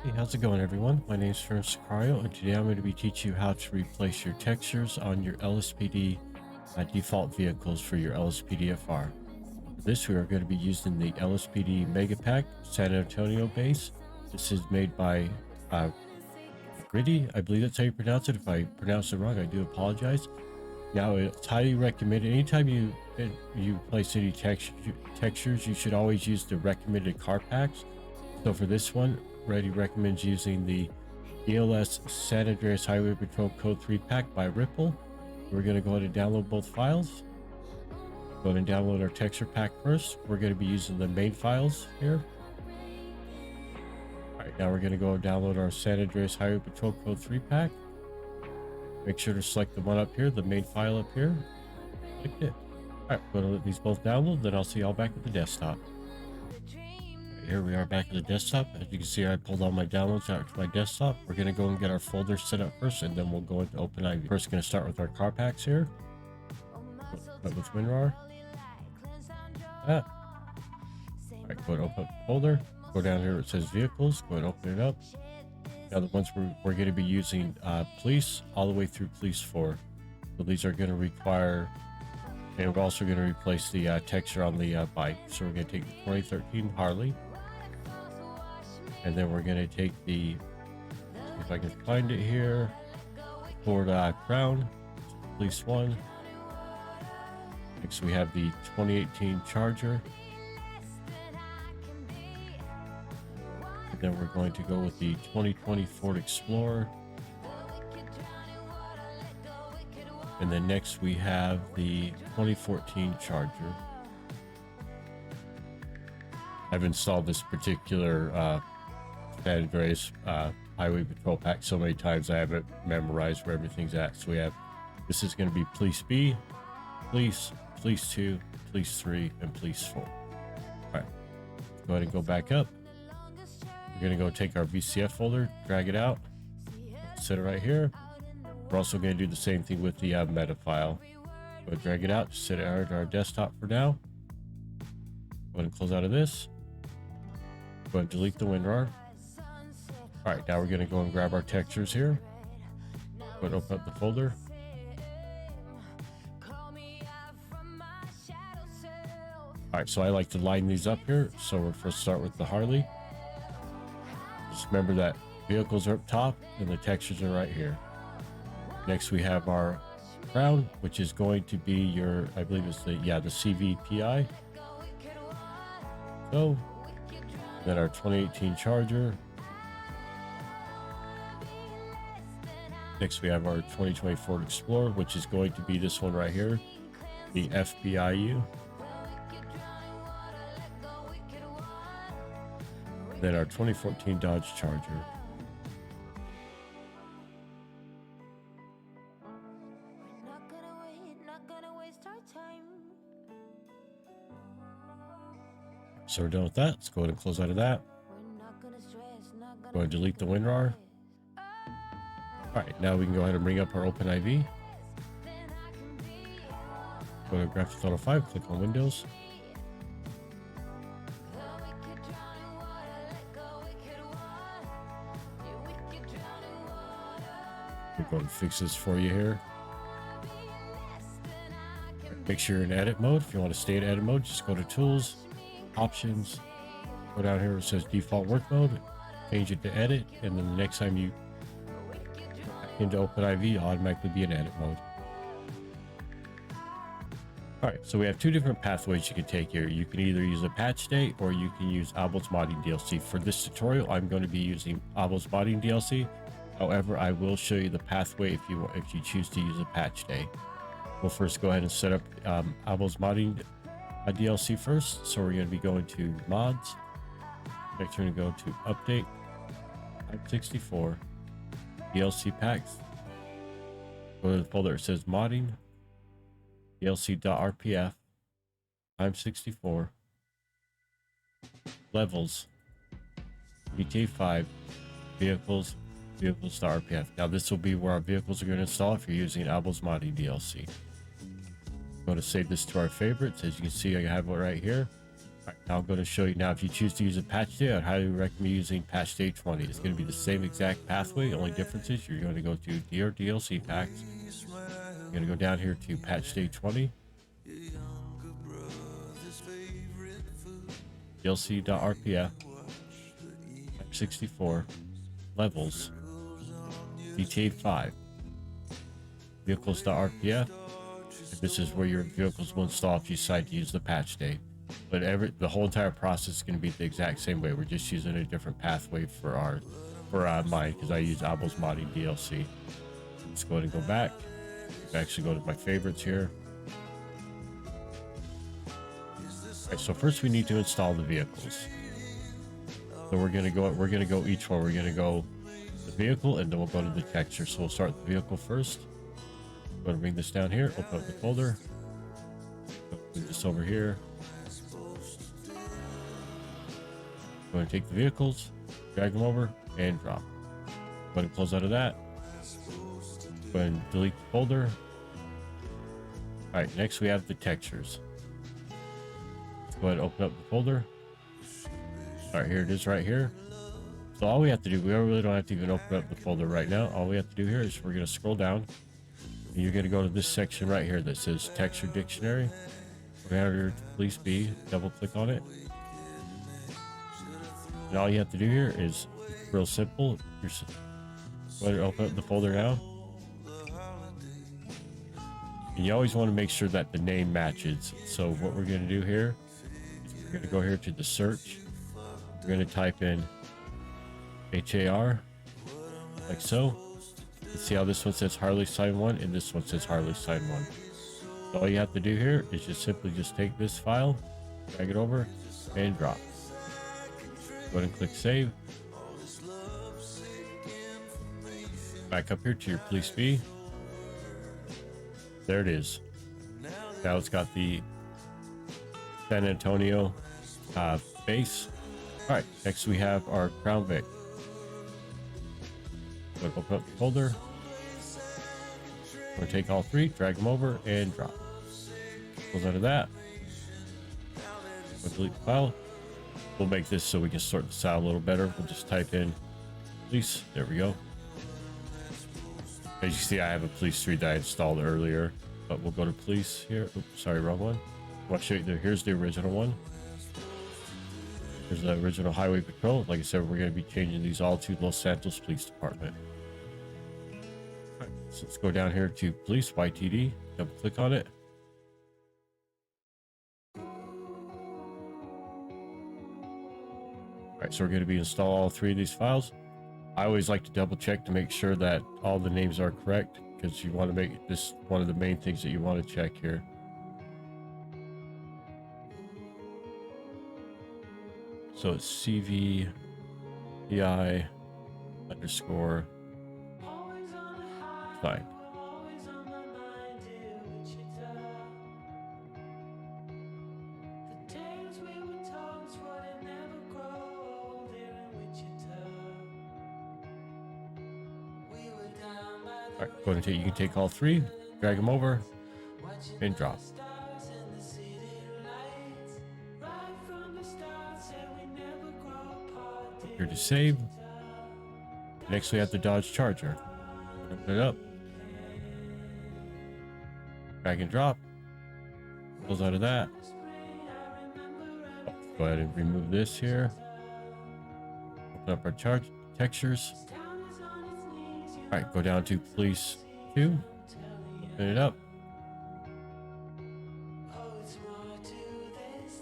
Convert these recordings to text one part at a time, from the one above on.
Hey, how's it going, everyone? My name is Pherem Sicario, and today I'm going to be teaching you how to replace your textures on your LSPD default vehicles for your lspdfr. For this, we are going to be using the LSPD Mega Pack San Antonio base. This is made by Retyy. I believe that's how you pronounce it. If I pronounce it wrong, I do apologize. Now, it's highly recommended. Anytime you place any textures, you should always use the recommended car packs. So for this one, Retyy recommends using the ELS San Andreas Highway Patrol Code 3 pack by Ripple. We're going to go ahead and download both files. Go ahead and download our texture pack first. We're going to be using the main files here. Alright, now we're going to go and download our San Andreas Highway Patrol Code 3 pack. Make sure to select the one up here, the main file up here. Click it. Alright, we're going to let these both download, then I'll see y'all back at the desktop. Here we are back at the desktop. As you can see, I pulled all my downloads out to my desktop. We're going to go and get our folder set up first, and then we'll go into OpenIV. First, going to start with our car packs here. Start with WinRAR. That. All right, go and open up the folder. Go down here where it says vehicles. Go and open it up. Now the ones we're going to be using police all the way through police 4. So these are going to require, and we're also going to replace the texture on the bike. So we're going to take the 2013 Harley. And then we're going to take the, if I can find it here, Ford Crown, Police 1. Next we have the 2018 Charger. And then we're going to go with the 2020 Ford Explorer. And then next we have the 2014 Charger. I've installed this particular San Andreas Highway Patrol pack so many times I haven't memorized where everything's at. So we have, this is going to be Police B, Police 2, Police 3, and Police 4. All right, go ahead and go back up. We're going to go take our VCF folder, drag it out, set it right here. We're also going to do the same thing with the meta file. Go ahead, drag it out, set it on our desktop for now. Go ahead and close out of this. Go ahead and delete the WinRAR. All right, now we're going to go and grab our textures here. Go ahead and open up the folder. All right, so I like to line these up here. So we'll first start with the Harley. Just remember that vehicles are up top and the textures are right here. Next, we have our Crown, which is going to be your, I believe it's the CVPI. So then our 2018 Charger. Next, we have our 2020 Ford Explorer, which is going to be this one right here, the FBIU. Then our 2014 Dodge Charger. So we're done with that. Let's go ahead and close out of that. Go ahead and delete the WinRAR. All right, now we can go ahead and bring up our OpenIV. Go to Graphics Auto 5, click on Windows. We're going to fix this for you here. Make sure you're in edit mode. If you want to stay in edit mode, just go to Tools, Options, go down here where it says Default Work Mode, change it to Edit, and then the next time you into OpenIV, you'll automatically be in edit mode. All right, so we have two different pathways you can take here. You can either use a patch day or you can use Abel's modding DLC. For this tutorial, I'm going to be using Abel's modding DLC. However, I will show you the pathway if you choose to use a patch day. We'll first go ahead and set up Abel's modding DLC first. So we're going to be going to Mods. Next, we're going to go to Update 564. DLC packs. Go to the folder that says modding DLC.rpf times 64 levels GTA 5 vehicles.rpf. Now this will be where our vehicles are going to install if you're using Abel's modding DLC. I'm going to save this to our favorites. As you can see, I have it right here. Alright, now I'm going to show you now. If you choose to use a patch day, I'd highly recommend using patch day 20. It's going to be the same exact pathway. Only difference is you're going to go to DR DLC packs. You're going to go down here to patch day 20. DLC.rpf 64 levels GTA 5 vehicles.rpf. This is where your vehicles will install if you decide to use the patch day. But the whole entire process is going to be the exact same way. We're just using a different pathway for mine because I use Abel's modding DLC. Let's go ahead and go back. Actually go to my favorites here. Alright, so first we need to install the vehicles. So we're gonna go each one. We're gonna go the vehicle and then we'll go to the texture. So we'll start the vehicle first. Go to bring this down here, open up the folder. Move this over here. Go ahead and take the vehicles, drag them over, and drop. Go ahead and close out of that. Go ahead and delete the folder. Alright, next we have the textures. Let's go ahead and open up the folder. Alright, here it is right here. So all we have to do, we really don't have to even open up the folder right now. All we have to do here is we're going to scroll down. And you're going to go to this section right here that says Texture Dictionary. We're going to here to Police B, double click on it. And all you have to do here is real simple. Go ahead and open up the folder now. And you always want to make sure that the name matches. So what we're going to do here is we're going to go here to the search. We're going to type in HAR like so. You see how this one says Harley Sign 1 and this one says Harley Sign 1. So all you have to do here is just simply take this file, drag it over, and drop. Go ahead and click save. Back up here to your Police B. There it is. Now it's got the San Antonio base. All right, next we have our Crown Vic. Go open up the folder. We're going to take all three, drag them over, and drop. Close out of that. We'll delete the file. We'll make this so we can sort this out a little better. We'll just type in police. There we go. As you see, I have a police 3 that I installed earlier, but we'll go to police here. Oops, sorry, wrong one. I want to show you here's the original one. Here's the original highway patrol. Like I said, we're going to be changing these all to Los Santos Police Department. All right, so let's go down here to police YTD, double click on it. All right, so we're going to be install all 3 of these files. I always like to double check to make sure that all the names are correct because you want to make this one of the main things that you want to check here. So it's CVPI underscore fine. All right, go ahead and you can take all 3, drag them over, and drop. Here to save. Next we have the Dodge Charger. Open it up. Drag and drop. Close out of that. Go ahead and remove this here. Open up our charge textures. All right, go down to Police 2. Open it up.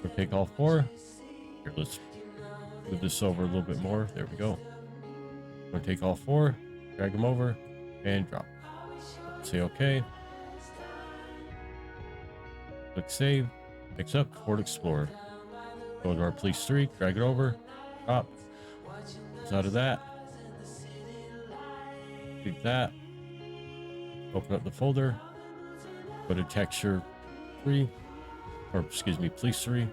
We'll take all 4. Here, let's move this over a little bit more. There we go. We'll take all 4, drag them over, and drop. Say OK. Click save. Next up, Ford Explorer. Go to our Police 3, drag it over, drop. Close out of that. Click that. Open up the folder. Go to Texture 3, or excuse me, Police 3.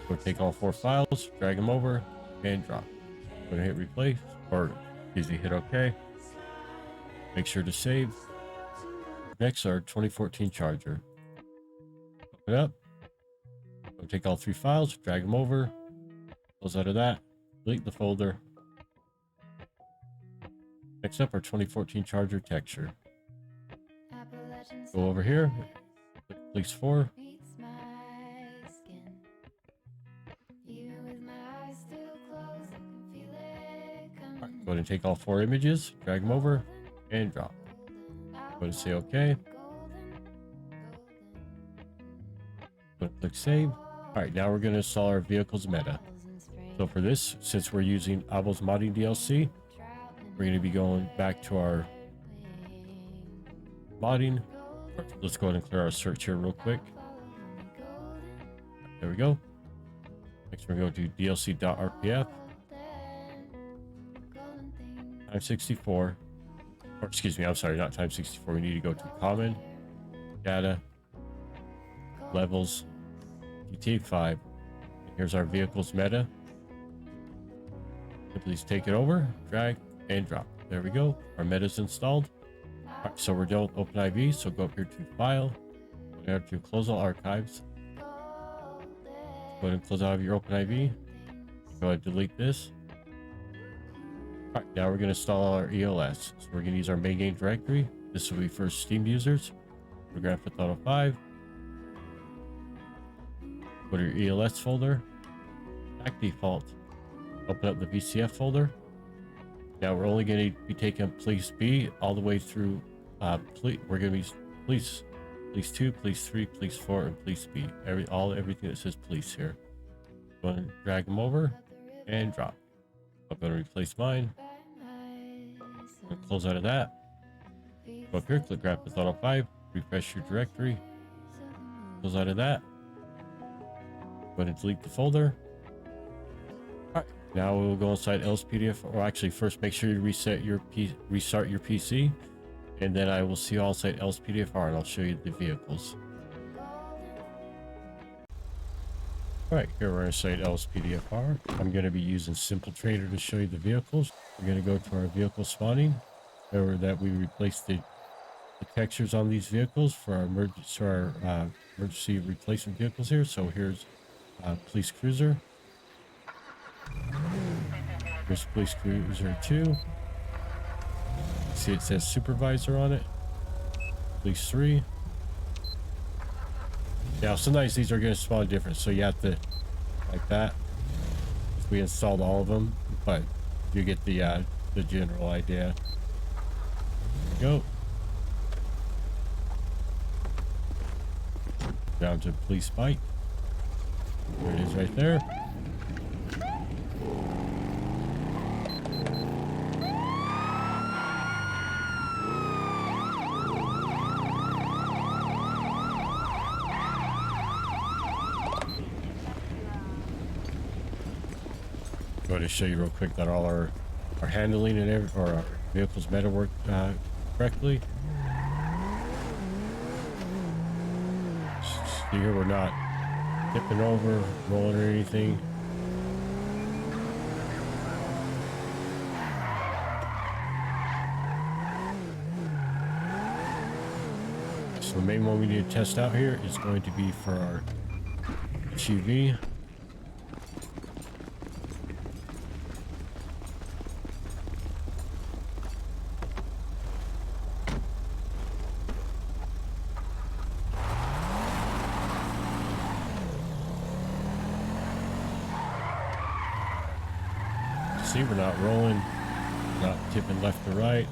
Go take all 4 files, drag them over, and drop. Go to hit replace, or easy hit OK. Make sure to save. Next, our 2014 charger. Open it up. We'll take all 3 files, drag them over, close out of that, delete the folder. Next up, our 2014 charger texture. Go over here, click Place 4. Right, go ahead and take all 4 images, drag them over, and drop. Go ahead and say OK. Go ahead and click Save. Alright, now we're going to install our vehicle's meta. So for this, since we're using Abel's modding DLC, we're going to be going back to our modding. Let's go ahead and clear our search here real quick. There we go. Next, we're going to go to dlc.rpf times 64. Or excuse me, I'm sorry, not times 64. We need to go to common, data, levels, GTA 5. Here's our vehicle's meta. Please take it over, drag, and drop. There we go. Our meta's installed. Right, so we're done with OpenIV. So go up here to File, go down to Close All Archives. Go ahead and close out of your OpenIV. Go ahead and delete this. All right, now we're going to install our ELS. So we're going to use our main game directory. This will be for Steam users. We're going to have Auto 5. Go to your ELS folder. Back default. Open up the VCF folder. Now we're only going to be taking police B all the way through. We're going to be police 2, police 3, police 4, and police B. Everything that says police here. Go ahead and drag them over and drop. I'm going to replace mine. Close out of that. Go up here, click Grab with Auto 5, refresh your directory. Close out of that. Go ahead and delete the folder. All right, now we'll go inside lspdfr. Or actually, first make sure you restart your PC, and then I will see you all inside lspdfr, and I'll show you the vehicles. All right, here we're inside lspdfr. I'm going to be using Simple Trader to show you the vehicles. We're going to go to our vehicle spawning. Remember that we replaced the textures on these vehicles for our emergency replacement vehicles here. So here's Police Cruiser. Here's Police Cruiser 2. See, it says Supervisor on it. Police 3. Now, sometimes these are going to spawn different, so you have to, like that. We installed all of them, but you get the general idea. Go. Down to Police Bike. There it is right there. I'm going to show you real quick that all our handling and our vehicle's meta work correctly. See here, we're not tipping over, rolling or anything. So the main one we need to test out here is going to be for our SUV. See, we're not rolling, not tipping left to right.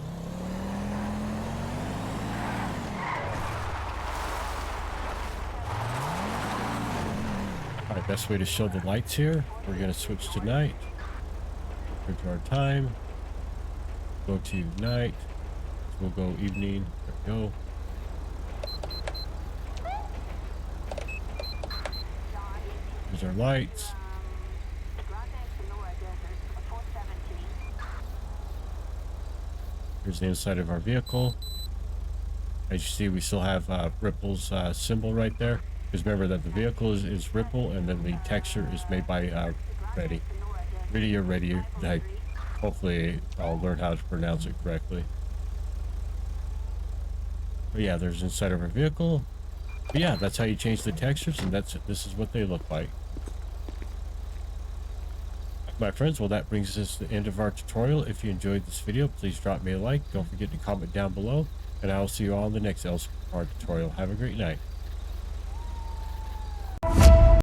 All right, best way to show the lights here, we're going to switch to night. Go to our time. Go to night. We'll go evening. There we go. Here's our lights. Here's the inside of our vehicle. As you see, we still have Ripple's symbol right there. Because remember that the vehicle is Ripple, and then the texture is made by Retyy. Retyy. Hopefully, I'll learn how to pronounce it correctly. But yeah, there's inside of our vehicle. But yeah, that's how you change the textures, and this is what they look like. My friends, well, that brings us to the end of our tutorial. If you enjoyed this video, please drop me a like. Don't forget to comment down below, and I will see you all in the next LSPD tutorial. Have a great night.